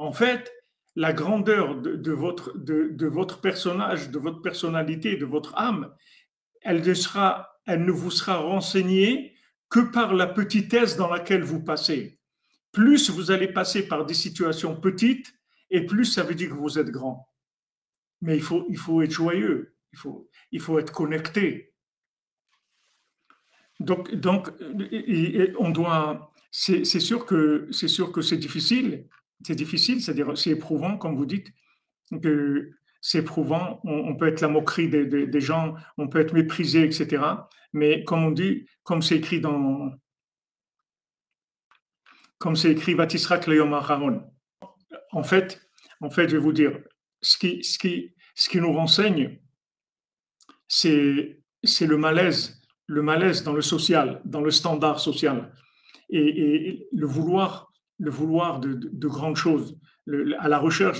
En fait, la grandeur de votre personnage, de votre personnalité, de votre âme, elle ne vous sera renseignée que par la petitesse dans laquelle vous passez. Plus vous allez passer par des situations petites, et plus ça veut dire que vous êtes grand. Mais il faut être joyeux, il faut être connecté. Donc, on doit. C'est sûr que c'est difficile, c'est-à-dire c'est éprouvant, comme vous dites, que c'est éprouvant. On peut être la moquerie des gens, on peut être méprisé, etc. Mais comme on dit, comme c'est écrit, Vatisra Kleyom Aharon. En fait, je vais vous dire, ce qui nous renseigne, c'est le malaise dans le social, dans le standard social, et le vouloir de grandes choses, à la recherche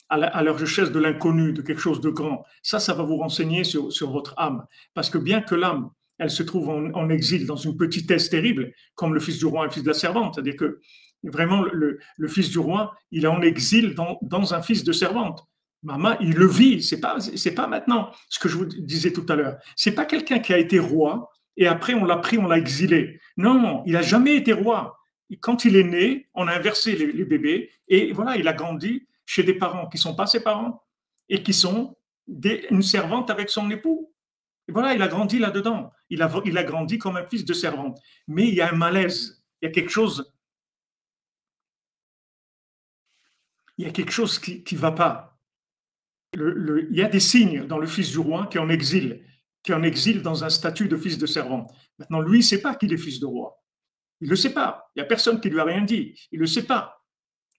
à la recherche de l'inconnu, de quelque chose de grand. Ça va vous renseigner sur votre âme, parce que bien que l'âme, elle se trouve en exil dans une petitesse terrible, comme le fils du roi et le fils de la servante, c'est-à-dire que vraiment le fils du roi, il est en exil dans un fils de servante. Maman, il le vit. C'est pas maintenant ce que je vous disais tout à l'heure. C'est pas quelqu'un qui a été roi et après on l'a pris, on l'a exilé. Non, il a jamais été roi. Quand il est né, on a inversé les bébés et voilà, il a grandi chez des parents qui sont pas ses parents et qui sont une servante avec son époux. Et voilà, il a grandi là-dedans. Il a grandi comme un fils de servante. Mais il y a un malaise. Il y a quelque chose qui va pas. Il y a des signes dans le fils du roi qui est en exil dans un statut de fils de servant. Maintenant, lui, il ne sait pas qu'il est fils de roi. Il ne le sait pas. Il n'y a personne qui lui a rien dit. Il ne le sait pas.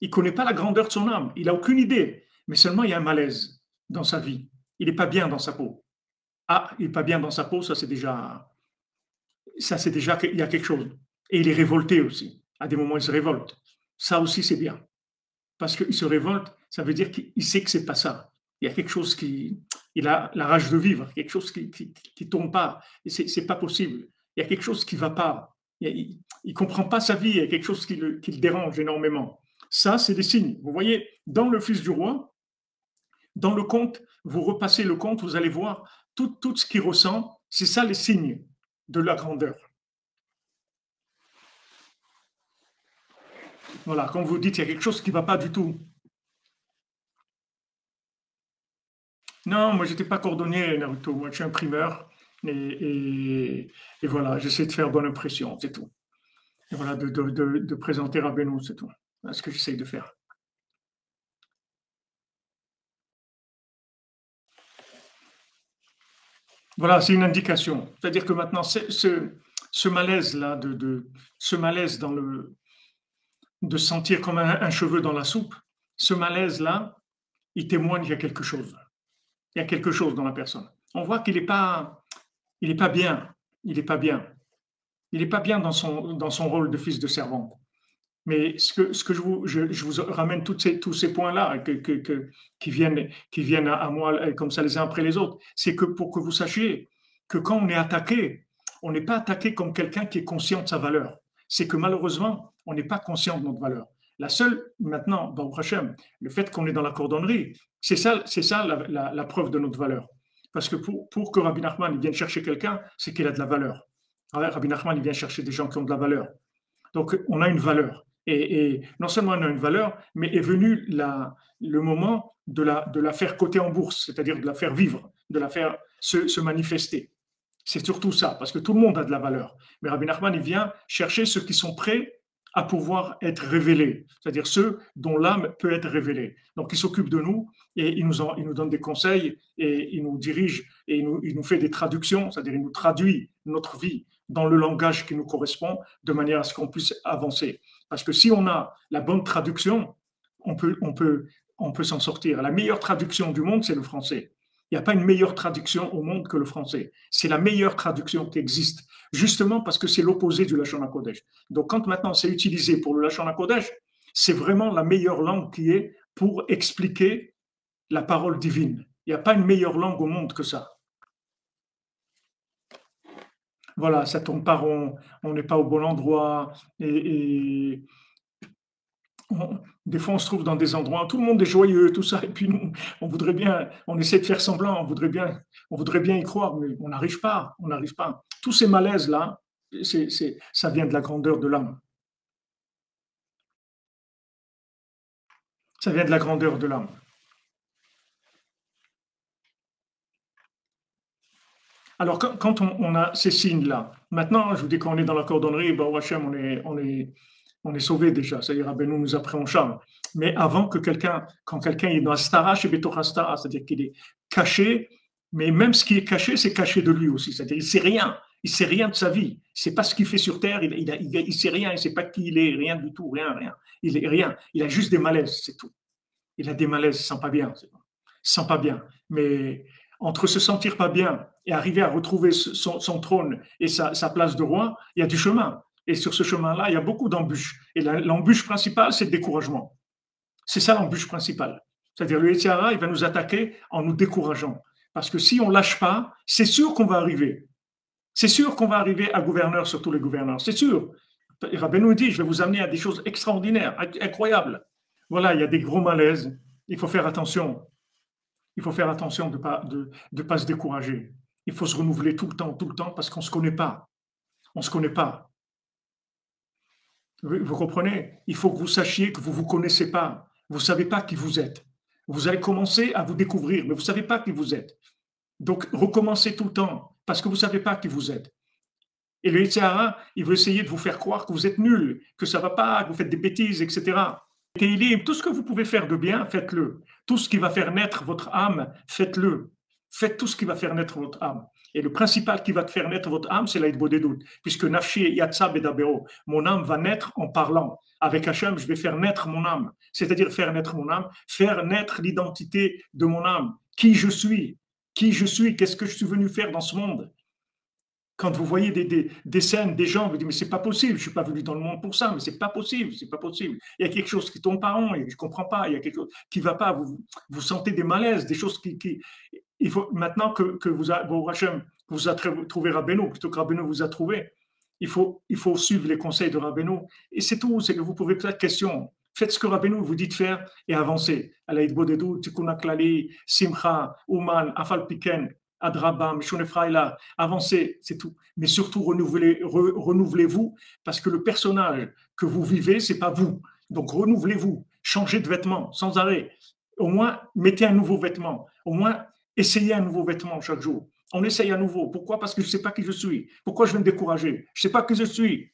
Il ne connaît pas la grandeur de son âme. Il n'a aucune idée. Mais seulement, il y a un malaise dans sa vie. Il n'est pas bien dans sa peau. Ah, il n'est pas bien dans sa peau, ça c'est déjà qu'il y a quelque chose. Et il est révolté aussi. À des moments, il se révolte. Ça aussi, c'est bien. Parce qu'il se révolte, ça veut dire qu'il sait que c'est pas ça. Il y a quelque chose il a la rage de vivre, quelque chose qui tombe pas. Et c'est pas possible. Il y a quelque chose qui va pas. Il comprend pas sa vie. Il y a quelque chose qui le dérange énormément. Ça, c'est des signes. Vous voyez, dans le Fils du roi, dans le conte, vous repassez le conte, vous allez voir tout ce qu'il ressent. C'est ça les signes de la grandeur. Voilà, quand vous dites il y a quelque chose qui va pas du tout. Non, moi, j'étais pas cordonnier, Naruto. Moi, je suis imprimeur. Et voilà, j'essaie de faire bonne impression, c'est tout. Et voilà, de présenter Rabbeinu, c'est tout. Voilà ce que j'essaie de faire. Voilà, c'est une indication. C'est-à-dire que maintenant, ce malaise-là, ce malaise de sentir comme un cheveu dans la soupe, ce malaise-là, il témoigne qu'il y a quelque chose. Il y a quelque chose dans la personne. On voit qu'il est pas bien. Il n'est pas bien. Il n'est pas bien dans son rôle de fils de servante. Mais ce que je vous ramène tous ces points-là qui viennent à moi comme ça les uns après les autres, c'est que pour que vous sachiez que quand on est attaqué, on n'est pas attaqué comme quelqu'un qui est conscient de sa valeur. C'est que malheureusement, on n'est pas conscient de notre valeur. La seule, maintenant, Baruch Hashem, le fait qu'on est dans la cordonnerie, c'est ça la preuve de notre valeur. Parce que pour que Rabbi Nachman vienne chercher quelqu'un, c'est qu'il a de la valeur. Rabbi Nachman, il vient chercher des gens qui ont de la valeur. Donc, on a une valeur. Et non seulement on a une valeur, mais est venu le moment de la faire coter en bourse, c'est-à-dire de la faire vivre, de la faire se manifester. C'est surtout ça, parce que tout le monde a de la valeur. Mais Rabbi Nachman, il vient chercher ceux qui sont prêts à pouvoir être révélés, c'est-à-dire ceux dont l'âme peut être révélée. Donc, il s'occupe de nous et il nous donne des conseils et il nous dirige et il nous fait des traductions, c'est-à-dire il nous traduit notre vie dans le langage qui nous correspond de manière à ce qu'on puisse avancer. Parce que si on a la bonne traduction, on peut s'en sortir. La meilleure traduction du monde, c'est le français. Il n'y a pas une meilleure traduction au monde que le français. C'est la meilleure traduction qui existe, justement parce que c'est l'opposé du Lashon HaKodesh. Donc, quand maintenant c'est utilisé pour le Lashon HaKodesh, c'est vraiment la meilleure langue qui est pour expliquer la parole divine. Il n'y a pas une meilleure langue au monde que ça. Voilà, ça tourne pas rond, on n'est pas au bon endroit, et Des fois, on se trouve dans des endroits où tout le monde est joyeux, tout ça, et puis nous, on voudrait bien, on essaie de faire semblant, on voudrait bien y croire, mais on n'arrive pas, on n'arrive pas. Tous ces malaises-là, ça vient de la grandeur de l'âme. Ça vient de la grandeur de l'âme. Alors, quand on a ces signes-là, maintenant, je vous dis qu'on est dans la cordonnerie, ben, Hachem, on est sauvé déjà. C'est-à-dire, Rabbeinu nous a pris en charge. Mais avant que quand quelqu'un est dans Astara, chez Betor Astara, c'est-à-dire qu'il est caché, mais même ce qui est caché, c'est caché de lui aussi. C'est-à-dire, il sait rien. Il sait rien de sa vie. Il sait pas ce qu'il fait sur terre. Il sait rien. Il sait pas qui il est. Rien du tout. Rien, rien. Il est rien. Il a juste des malaises, c'est tout. Il a des malaises. Il se sent pas bien. Il se sent pas bien. Mais entre se sentir pas bien et arriver à retrouver son trône et sa place de roi, il y a du chemin. Et sur ce chemin-là, il y a beaucoup d'embûches. Et l'embûche principale, c'est le découragement. C'est ça l'embûche principale. C'est-à-dire le Yetziara, il va nous attaquer en nous décourageant. Parce que si on ne lâche pas, c'est sûr qu'on va arriver. C'est sûr qu'on va arriver à gouverneur sur tous les gouverneurs. C'est sûr. Rabbeinu nous dit, je vais vous amener à des choses extraordinaires, incroyables. Voilà, il y a des gros malaises. Il faut faire attention. Il faut faire attention de ne pas se décourager. Il faut se renouveler tout le temps, parce qu'on ne se connaît pas. On ne se connaît pas. Vous comprenez? Il faut que vous sachiez que vous ne vous connaissez pas. Vous ne savez pas qui vous êtes. Vous allez commencer à vous découvrir, mais vous ne savez pas qui vous êtes. Donc, recommencez tout le temps, parce que vous ne savez pas qui vous êtes. Et le Yitzhara, il veut essayer de vous faire croire que vous êtes nul, que ça ne va pas, que vous faites des bêtises, etc. Et tout ce que vous pouvez faire de bien, faites-le. Tout ce qui va faire naître votre âme, faites-le. Faites tout ce qui va faire naître votre âme. Et le principal qui va faire naître votre âme, c'est l'aïd bodedut. Puisque Nafshi Yatsa Bedabero, mon âme va naître en parlant. Avec Hachem, je vais faire naître mon âme. C'est-à-dire faire naître mon âme, faire naître l'identité de mon âme. Qui je suis, qu'est-ce que je suis venu faire dans ce monde. Quand vous voyez des scènes, des gens, vous dites, mais c'est pas possible, je suis pas venu dans le monde pour ça, mais c'est pas possible, c'est pas possible. Il y a quelque chose qui tombe pas rond, je comprends pas, il y a quelque chose qui va pas, vous sentez des malaises, des choses il faut, maintenant que vous a trouvé Rabbeinu, plutôt que Rabbeinu vous a trouvé, il faut suivre les conseils de Rabbeinu, et c'est tout, c'est que vous pouvez poser question. Faites ce que Rabbeinu vous dit de faire et avancez. Alaïd Bodedou, Tikkun Klali, Simcha, Uman, Afal Piken, Adraba, Mishonefraïla, avancez, c'est tout. Mais surtout, renouvelez-vous, parce que le personnage que vous vivez, c'est pas vous. Donc, renouvelez-vous, changez de vêtements sans arrêt. Au moins, mettez un nouveau vêtement. Au moins, essayez un nouveau vêtement chaque jour. On essaye à nouveau. Pourquoi? Parce que je ne sais pas qui je suis. Pourquoi je vais me décourager? Je ne sais pas qui je suis.